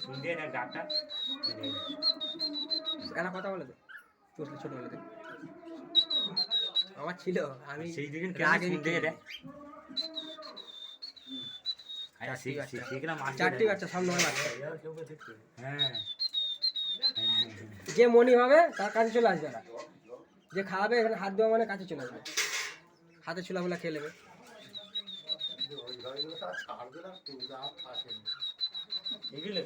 শুনতে না ডাকটা এরা কথা বলে তো ছোটবেলাতে আমার ছিল আমি সেই দিন রাগে শুনতে রে চারটি বাচ্চা সব নয় বাচ্চা হ্যাঁ যে মনি হবে তার কাছে চলে আসবে না যে খাওয়াবে এখানে হাত দেওয়া মানে কাছে চলে আসবে হাতে ছোলাফোলা খেয়ে নেবে এগুলো